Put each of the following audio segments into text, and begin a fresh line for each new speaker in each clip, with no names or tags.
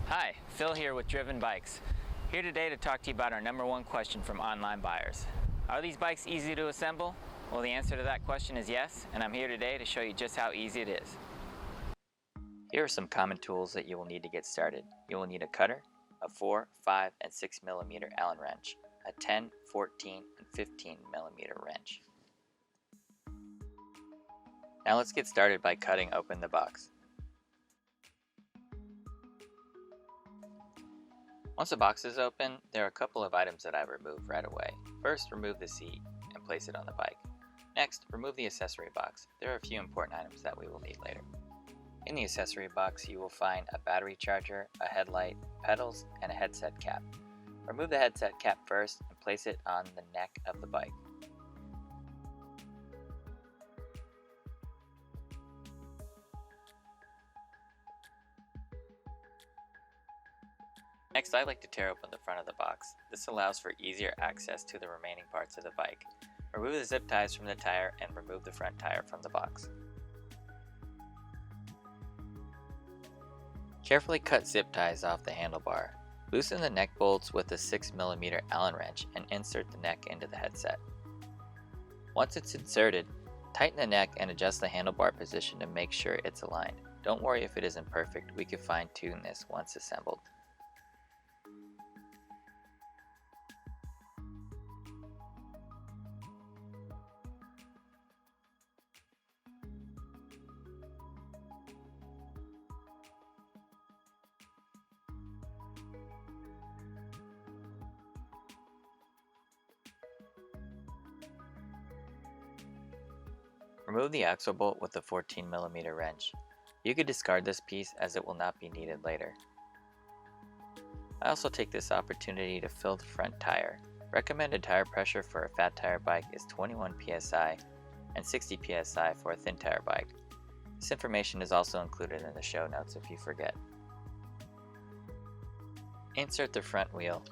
Hi, Phil here with Driven Bikes. Here today to talk to you about our number one question from online buyers. Are these bikes easy to assemble? Well, the answer to that question is yes, and I'm here today to show you just how easy it is. Here are some common tools that you will need to get started. You will need a cutter, a 4, 5, and 6 millimeter Allen wrench, a 10, 14, and 15 millimeter wrench. Now let's get started by cutting open the box. Once the box is open, there are a couple of items that I remove right away. First, remove the seat and place it on the bike. Next, remove the accessory box. There are a few important items that we will need later. In the accessory box, you will find a battery charger, a headlight, pedals, and a headset cap. Remove the headset cap first and place it on the neck of the bike. Next, I like to tear open the front of the box. This allows for easier access to the remaining parts of the bike. Remove the zip ties from the tire and remove the front tire from the box. Carefully cut zip ties off the handlebar. Loosen the neck bolts with a 6 millimeter Allen wrench and insert the neck into the headset. Once it's inserted, tighten the neck and adjust the handlebar position to make sure it's aligned. Don't worry if it isn't perfect, we can fine tune this once assembled. Remove the axle bolt with the 14 millimeter wrench. You could discard this piece as it will not be needed later. I also take this opportunity to fill the front tire. Recommended tire pressure for a fat tire bike is 21 psi and 60 psi for a thin tire bike. This information is also included in the show notes if you forget. Insert the front wheel.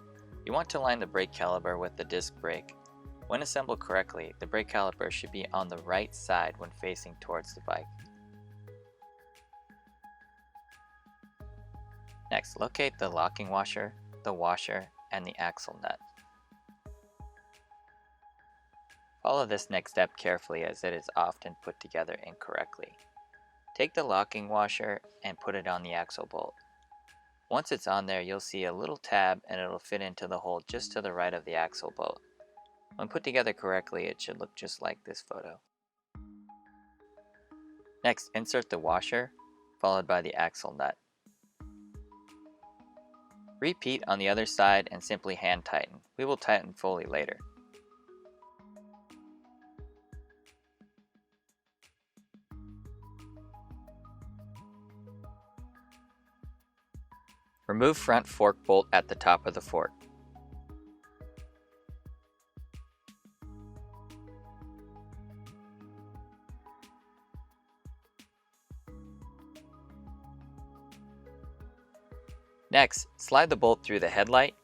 You want to line the brake caliper with the disc brake. When assembled correctly, the brake caliper should be on the right side when facing towards the bike. Next, locate the locking washer, the washer, and the axle nut. Follow this next step carefully as it is often put together incorrectly. Take the locking washer and put it on the axle bolt. Once it's on there, you'll see a little tab and it'll fit into the hole just to the right of the axle bolt. When put together correctly, it should look just like this photo. Next, insert the washer, followed by the axle nut. Repeat on the other side and simply hand tighten. We will tighten fully later. Remove front fork bolt at the top of the fork. Next, slide the bolt through the headlight,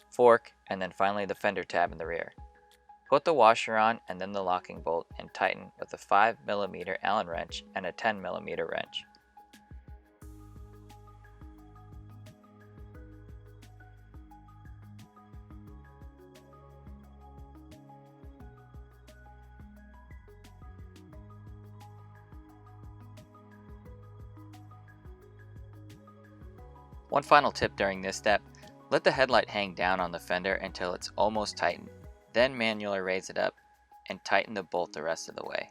fork, and then finally the fender tab in the rear. Put the washer on and then the locking bolt and tighten with a 5 millimeter Allen wrench and a 10 millimeter wrench. One final tip during this step, let the headlight hang down on the fender until it's almost tightened, then manually raise it up and tighten the bolt the rest of the way.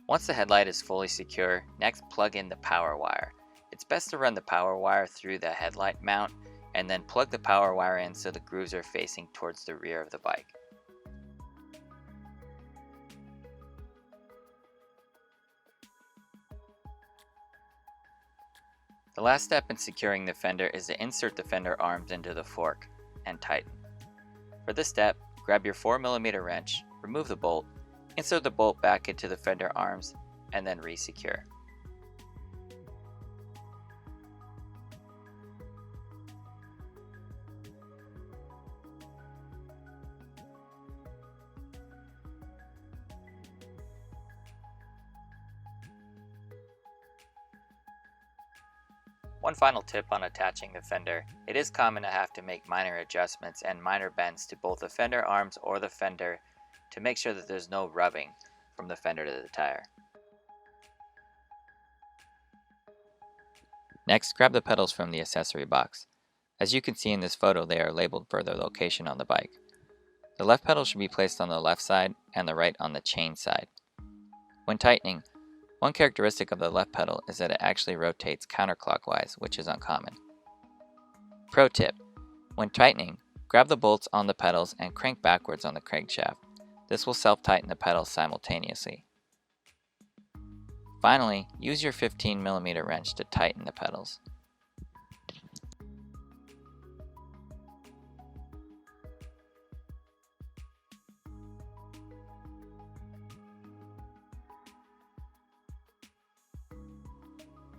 Once the headlight is fully secure, next plug in the power wire. It's best to run the power wire through the headlight mount and then plug the power wire in so the grooves are facing towards the rear of the bike. The last step in securing the fender is to insert the fender arms into the fork and tighten. For this step, grab your 4 millimeter wrench, remove the bolt, insert the bolt back into the fender arms, and then re-secure. One final tip on attaching the fender: it is common to have to make minor adjustments and minor bends to both the fender arms or the fender to make sure that there's no rubbing from the fender to the tire. Next, grab the pedals from the accessory box. As you can see in this photo, they are labeled for their location on the bike. The left pedal should be placed on the left side and the right on the chain side. When tightening, one characteristic of the left pedal is that it actually rotates counterclockwise, which is uncommon. Pro tip: when tightening, grab the bolts on the pedals and crank backwards on the crankshaft. This will self-tighten the pedals simultaneously. Finally, use your 15mm wrench to tighten the pedals.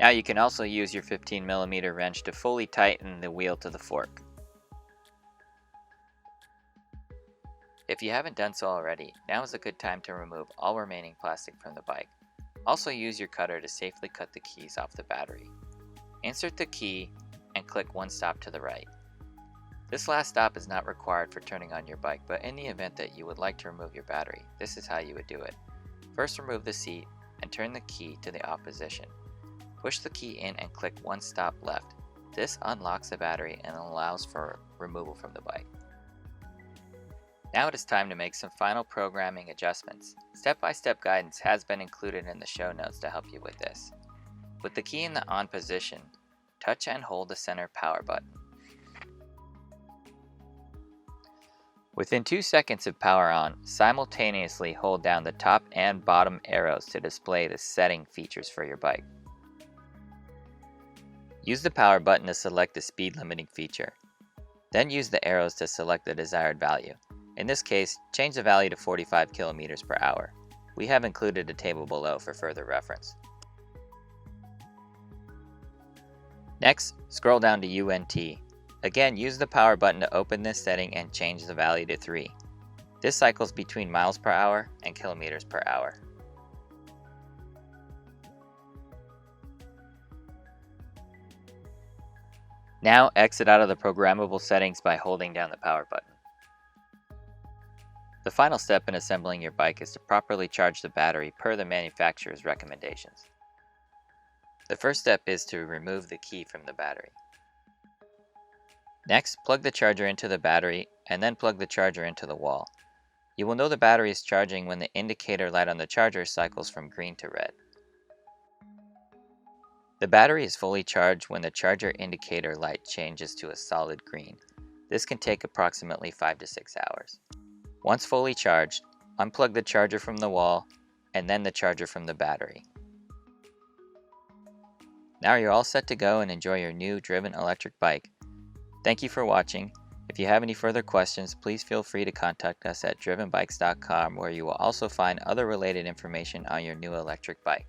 Now you can also use your 15mm wrench to fully tighten the wheel to the fork. If you haven't done so already, now is a good time to remove all remaining plastic from the bike. Also use your cutter to safely cut the keys off the battery. Insert the key and click one stop to the right. This last stop is not required for turning on your bike, but in the event that you would like to remove your battery, this is how you would do it. First, remove the seat and turn the key to the off position. Push the key in and click one stop left. This unlocks the battery and allows for removal from the bike. Now it is time to make some final programming adjustments. Step-by-step guidance has been included in the show notes to help you with this. With the key in the on position, touch and hold the center power button. Within 2 seconds of power on, simultaneously hold down the top and bottom arrows to display the setting features for your bike. Use the power button to select the speed limiting feature. Then use the arrows to select the desired value. In this case, change the value to 45 km per hour. We have included a table below for further reference. Next, scroll down to UNT. Again, use the power button to open this setting and change the value to 3. This cycles between miles per hour and kilometers per hour. Now exit out of the programmable settings by holding down the power button. The final step in assembling your bike is to properly charge the battery per the manufacturer's recommendations. The first step is to remove the key from the battery. Next, plug the charger into the battery and then plug the charger into the wall. You will know the battery is charging when the indicator light on the charger cycles from green to red. The battery is fully charged when the charger indicator light changes to a solid green. This can take approximately 5 to 6 hours. Once fully charged, unplug the charger from the wall and then the charger from the battery. Now you're all set to go and enjoy your new Driven electric bike. Thank you for watching. If you have any further questions, please feel free to contact us at drivenbikes.com, where you will also find other related information on your new electric bike.